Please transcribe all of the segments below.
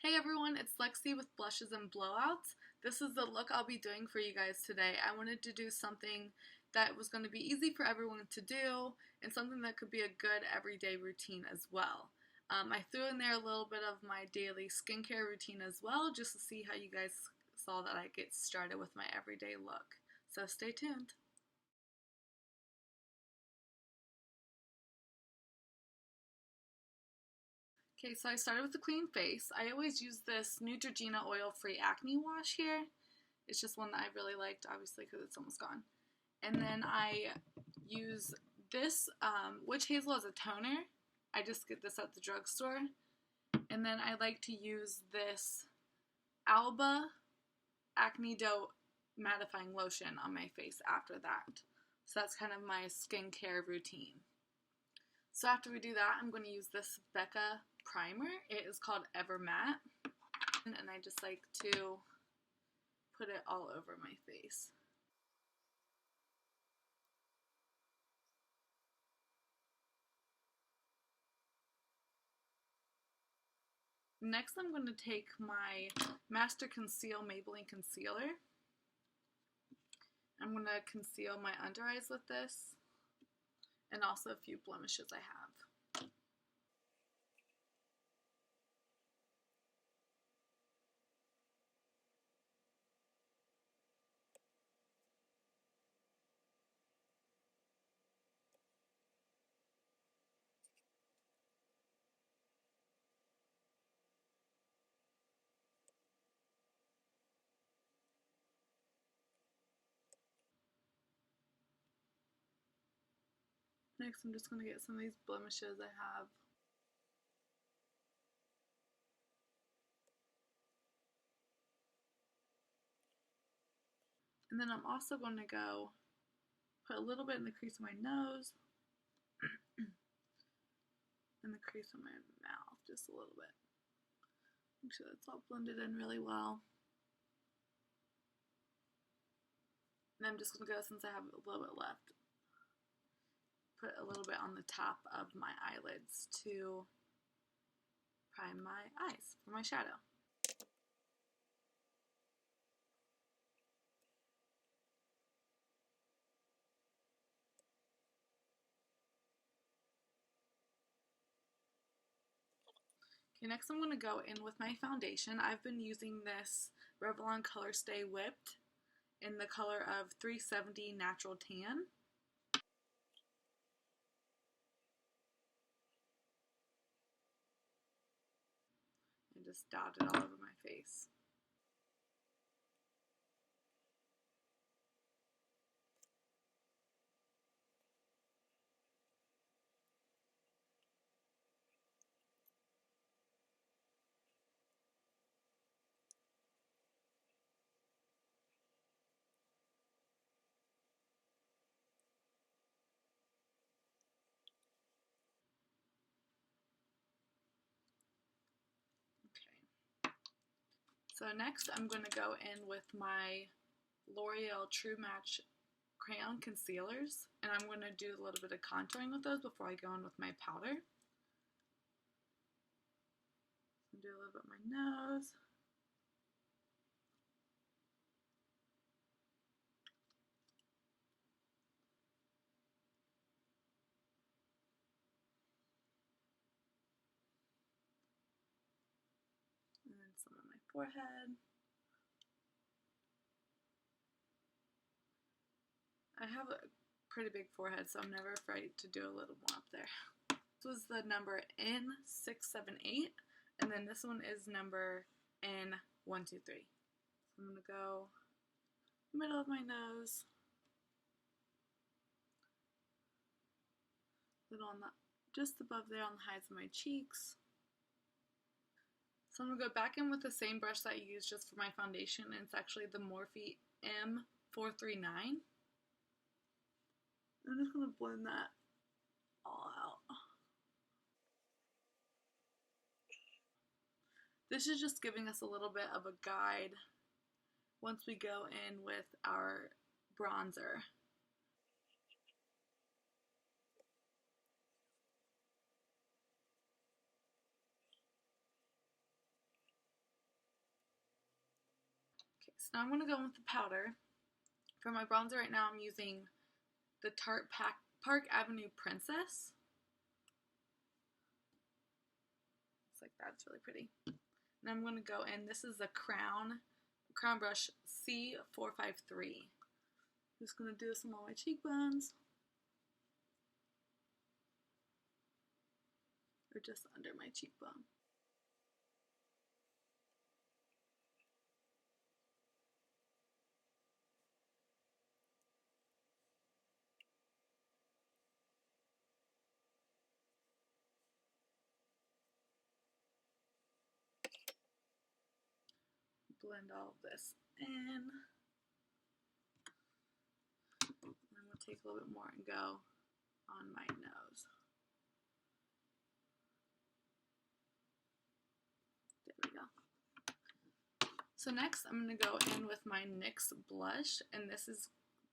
Hey everyone, it's Lexi with Blushes and Blowouts. This is the look I'll be doing for you guys today. I wanted to do something that was going to be easy for everyone to do and something that could be a good everyday routine as well. I threw in there a little bit of my daily skincare routine as well, just to see how you guys saw that I get started with my everyday look. So stay tuned. Okay, so I started with a clean face. I always use this Neutrogena oil-free acne wash here. It's just one that I really liked, obviously, because it's almost gone. And then I use this witch hazel as a toner. I just get this at the drugstore. And then I like to use this Alba Acne Dough mattifying lotion on my face after that. So that's kind of my skincare routine. So after we do that, I'm going to use this Becca primer. It is called Ever Matte. And I just like to put it all over my face. Next, I'm going to take my Master Conceal Maybelline Concealer. I'm going to conceal my under eyes with this, and also a few blemishes I have. Next, I'm just going to get some of these blemishes I have. And then I'm also going to go put a little bit in the crease of my nose and the crease of my mouth, just a little bit. Make sure that's all blended in really well. And I'm just going to go, since I have a little bit left, put a little bit on the top of my eyelids to prime my eyes for my shadow. Okay, next I'm going to go in with my foundation. I've been using this Revlon Color Stay Whipped in the color of 370 Natural Tan. And just dot it all over my face. Okay. So next I'm going to go in with my L'Oreal True Match Crayon Concealers, and I'm going to do a little bit of contouring with those before I go in with my powder. Do a little bit on my nose. And then some on my forehead. I have a pretty big forehead, so I'm never afraid to do a little more up there. This was the number N678, and then this one is number N123. So I'm going to go middle of my nose, little on the, just above there on the highs of my cheeks. So I'm going to go back in with the same brush that I used just for my foundation, and it's actually the Morphe M439. I'm just going to blend that all out. This is just giving us a little bit of a guide once we go in with our bronzer. So now I'm going to go in with the powder. For my bronzer right now, I'm using the Tarte Park Avenue Princess. It's like that. It's really pretty. And I'm going to go in. This is the Crown Brush C453. I'm just going to do this on all my cheekbones. Or just under my cheekbone. Blend all of this in. And I'm going to take a little bit more and go on my nose. There we go. So next I'm going to go in with my NYX blush, and this is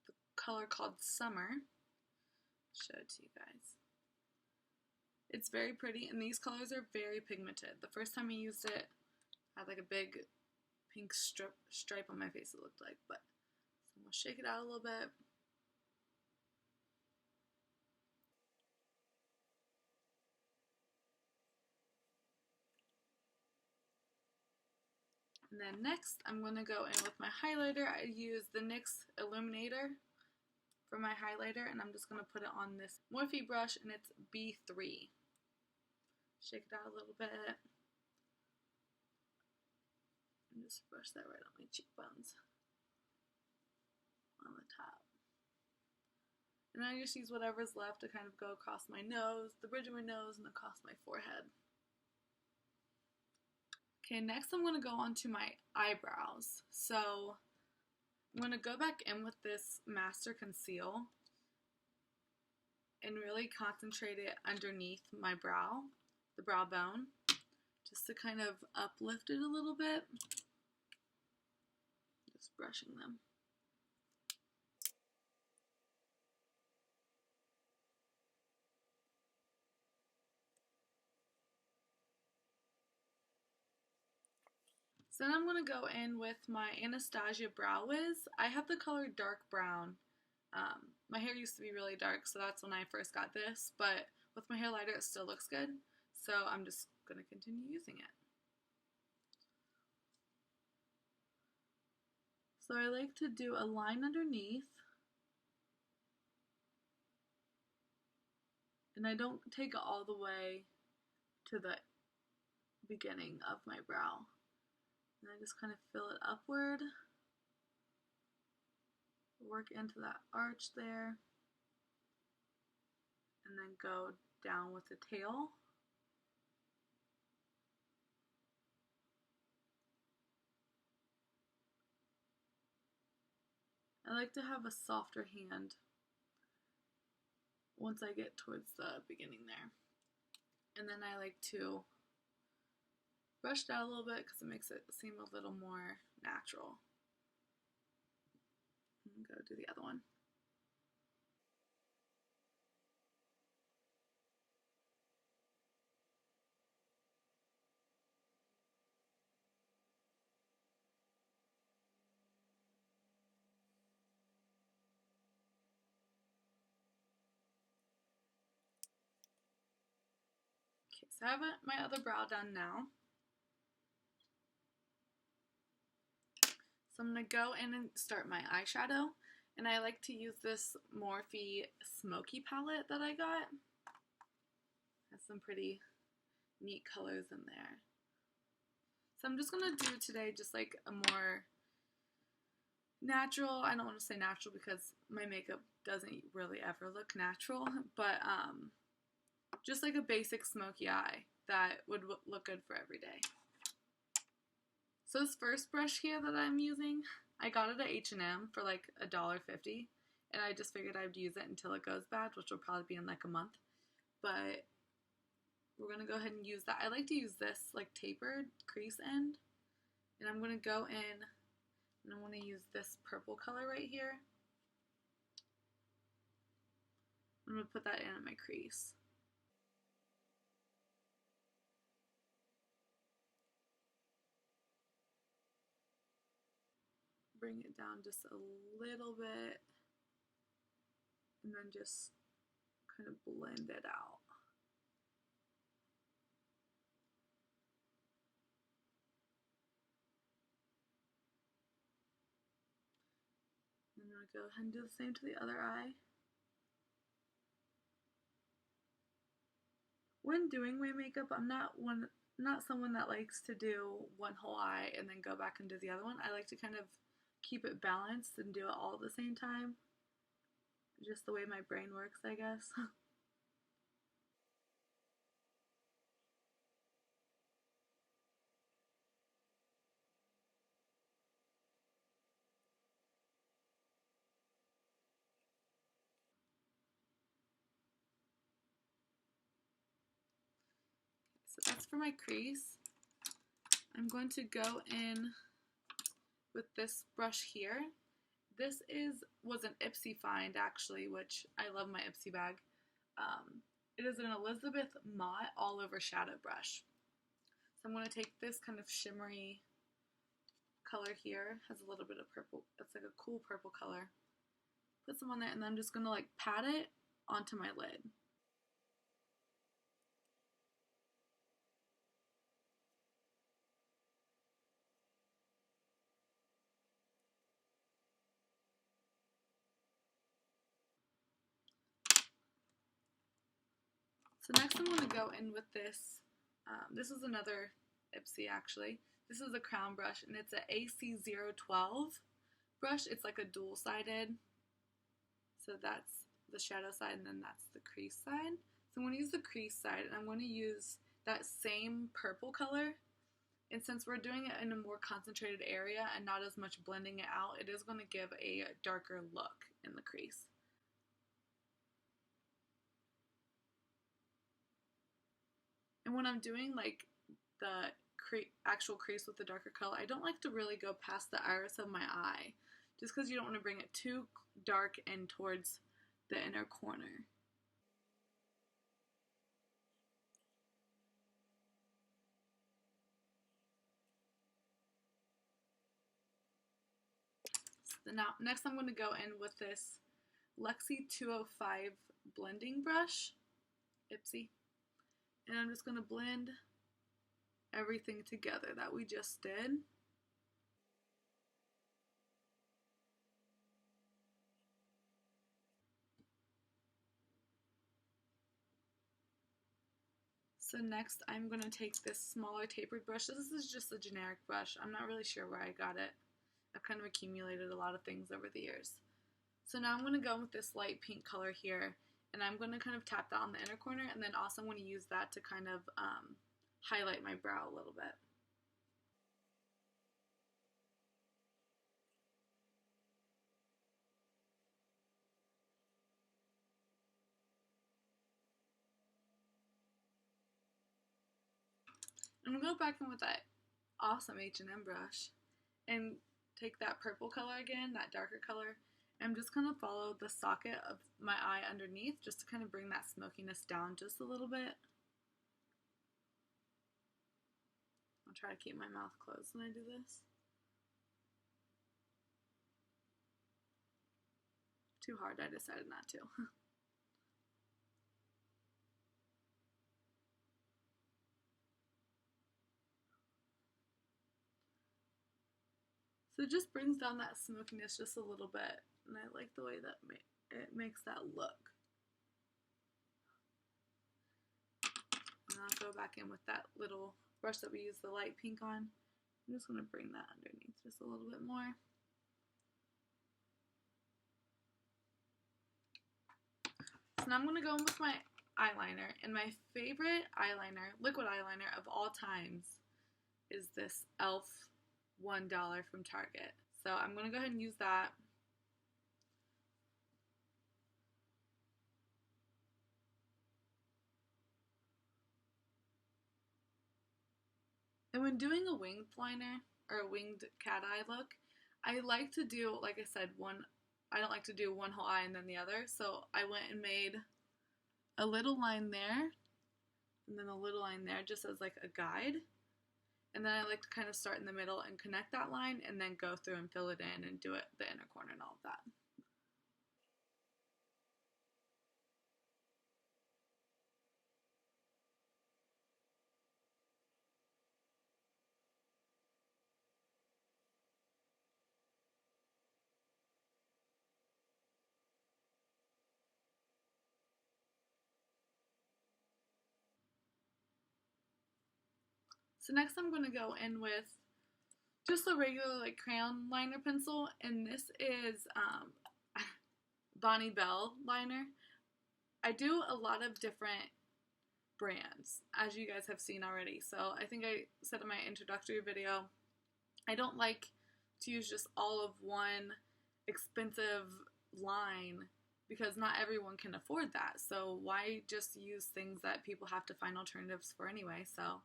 the color called Summer. I'll show it to you guys. It's very pretty, and these colors are very pigmented. The first time I used it, I had like a big pink stripe on my face, it looked like, but so I'm going to shake it out a little bit. And then next, I'm going to go in with my highlighter. I use the NYX Illuminator for my highlighter, and I'm just going to put it on this Morphe brush, and it's B3. Shake it out a little bit. And just brush that right on my cheekbones. On the top. And I just use whatever's left to kind of go across my nose, the bridge of my nose, and across my forehead. Okay, next I'm going to go on to my eyebrows. So I'm going to go back in with this Master Conceal and really concentrate it underneath my brow, the brow bone, just to kind of uplift it a little bit. Just brushing them. So then I'm going to go in with my Anastasia Brow Wiz. I have the color dark brown. My hair used to be really dark, so that's when I first got this, but with my highlighter it still looks good, so I'm just going to continue using it. So I like to do a line underneath, and I don't take it all the way to the beginning of my brow. And I just kind of fill it upward, work into that arch there, and then go down with the tail. I like to have a softer hand once I get towards the beginning there. And then I like to brush it out a little bit because it makes it seem a little more natural. And go do the other one. Okay, so I have my other brow done now. So I'm going to go in and start my eyeshadow. And I like to use this Morphe Smokey palette that I got. Has some pretty neat colors in there. So I'm just going to do today just like a more natural, I don't want to say natural because my makeup doesn't really ever look natural, but just like a basic smoky eye that would look good for every day. So this first brush here that I'm using, I got it at H&M for like $1.50, and I just figured I'd use it until it goes bad, which will probably be in like a month. But we're going to go ahead and use that. I like to use this like tapered crease end, and I'm going to go in and I want to use this purple color right here. I'm going to put that in at my crease. bring it down just a little bit, and then just kind of blend it out. And I'm going to go ahead and do the same to the other eye. When doing my makeup, I'm not someone that likes to do one whole eye and then go back and do the other one. I like to kind of keep it balanced and do it all at the same time. Just the way my brain works, I guess. So that's for my crease. I'm going to go in with this brush here. This was an Ipsy find actually, which I love my Ipsy bag. It is an Elizabeth Mott all over shadow brush. So I'm going to take this kind of shimmery color here, has a little bit of purple, it's like a cool purple color. Put some on there and then I'm just going to like pat it onto my lid. So next I'm going to go in with this. This is another Ipsy actually. This is a crown brush and it's an AC012 brush. It's like a dual-sided. So that's the shadow side and then that's the crease side. So I'm going to use the crease side and I'm going to use that same purple color. And since we're doing it in a more concentrated area and not as much blending it out, it is going to give a darker look in the crease. And when I'm doing like the actual crease with the darker color, I don't like to really go past the iris of my eye, just because you don't want to bring it too dark and towards the inner corner. So now, next I'm going to go in with this Lexi 205 blending brush, Ipsy, and I'm just going to blend everything together that we just did. So next I'm going to take this smaller tapered brush. This is just a generic brush. I'm not really sure where I got it. I've kind of accumulated a lot of things over the years. So now I'm going to go with this light pink color here, and I'm going to kind of tap that on the inner corner, and then also I'm going to use that to kind of highlight my brow a little bit. I'm going to go back in with that awesome H&M brush and take that purple color again, that darker color. I'm just going to follow the socket of my eye underneath just to kind of bring that smokiness down just a little bit. I'll try to keep my mouth closed when I do this. Too hard, I decided not to. So it just brings down that smokiness just a little bit, and I like the way that it makes that look. And I'll go back in with that little brush that we used the light pink on. I'm just going to bring that underneath just a little bit more. So now I'm going to go in with my eyeliner, and my favorite eyeliner, liquid eyeliner of all times, is this e.l.f. $1 from Target. So I'm going to go ahead and use that. And when doing a winged liner or a winged cat eye look, I like to do, like I said, I don't like to do one whole eye and then the other. So I went and made a little line there and then a little line there just as like a guide. And then I like to kind of start in the middle and connect that line and then go through and fill it in and do it the inner corner and all of that. So next I'm going to go in with just a regular like crayon liner pencil, and this is Bonnie Bell liner. I do a lot of different brands, as you guys have seen already. So I think I said in my introductory video, I don't like to use just all of one expensive line because not everyone can afford that. So why just use things that people have to find alternatives for anyway? So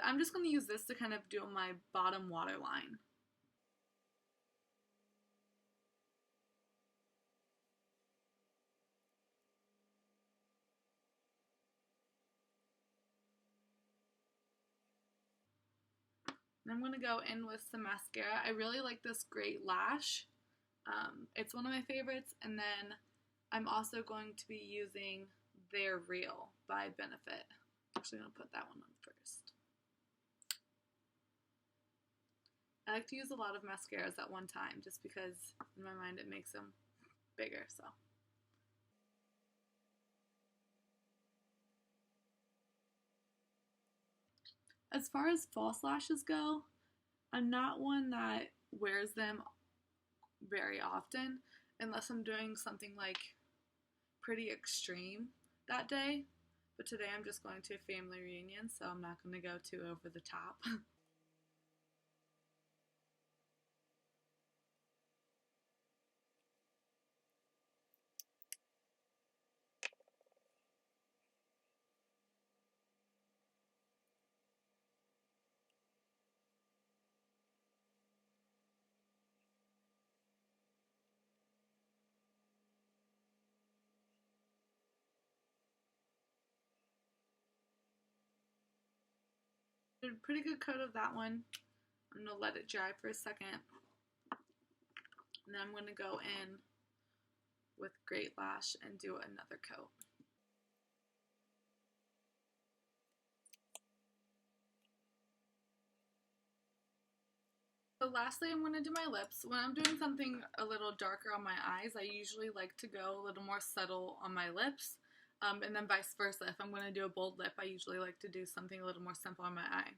I'm just going to use this to kind of do my bottom waterline. And I'm going to go in with some mascara. I really like this Great Lash. It's one of my favorites. And then I'm also going to be using They're Real by Benefit. I'm actually going to put that one on first. I like to use a lot of mascaras at one time just because in my mind it makes them bigger. So. As far as false lashes go, I'm not one that wears them very often unless I'm doing something like pretty extreme that day. But today I'm just going to a family reunion, so I'm not going to go too over the top. Did a pretty good coat of that one. I'm going to let it dry for a second. And then I'm going to go in with Great Lash and do another coat. So lastly, I'm going to do my lips. When I'm doing something a little darker on my eyes, I usually like to go a little more subtle on my lips. And then vice versa. If I'm going to do a bold lip, I usually like to do something a little more simple on my eye.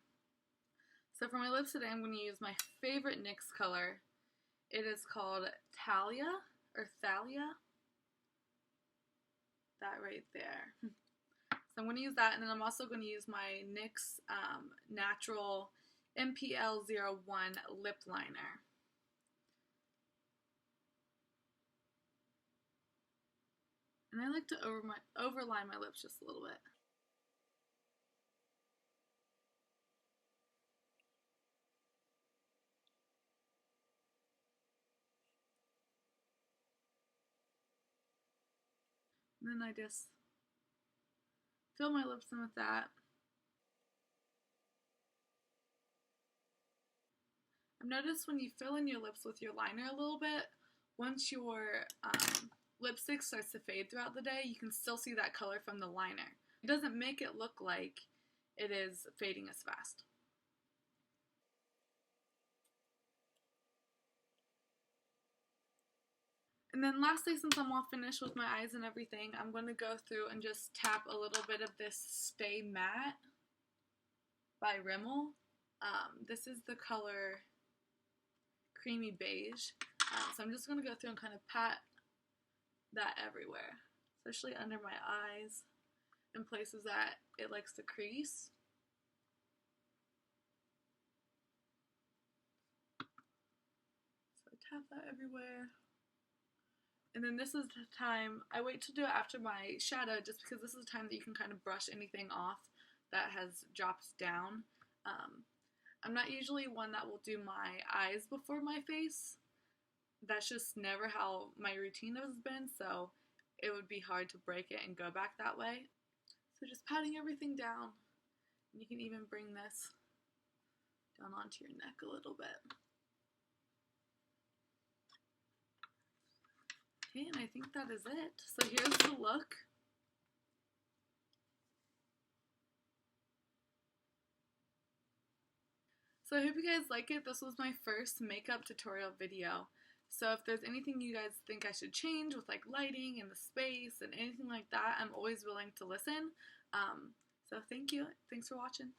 So for my lips today, I'm going to use my favorite NYX color. It is called Thalia, or Thalia. That right there. So I'm going to use that, and then I'm also going to use my NYX Natural MPL01 Lip Liner. And I like to overline my lips just a little bit. And then I just fill my lips in with that. I've noticed when you fill in your lips with your liner a little bit, once your lipstick starts to fade throughout the day, you can still see that color from the liner. It doesn't make it look like it is fading as fast. And then lastly, since I'm all finished with my eyes and everything, I'm going to go through and just tap a little bit of this Stay Matte by Rimmel. This is the color Creamy Beige. So I'm just going to go through and kind of pat that everywhere, especially under my eyes and places that it likes to crease. So tap that everywhere. And then this is the time, I wait to do it after my shadow just because this is the time that you can kind of brush anything off that has dropped down. I'm not usually one that will do my eyes before my face. That's just never how my routine has been, so it would be hard to break it and go back that way. So just patting everything down. And you can even bring this run onto your neck a little bit. Okay, and I think that is it. So here's the look. So I hope you guys like it. This was my first makeup tutorial video. So if there's anything you guys think I should change with like lighting and the space and anything like that, I'm always willing to listen. So thank you. Thanks for watching.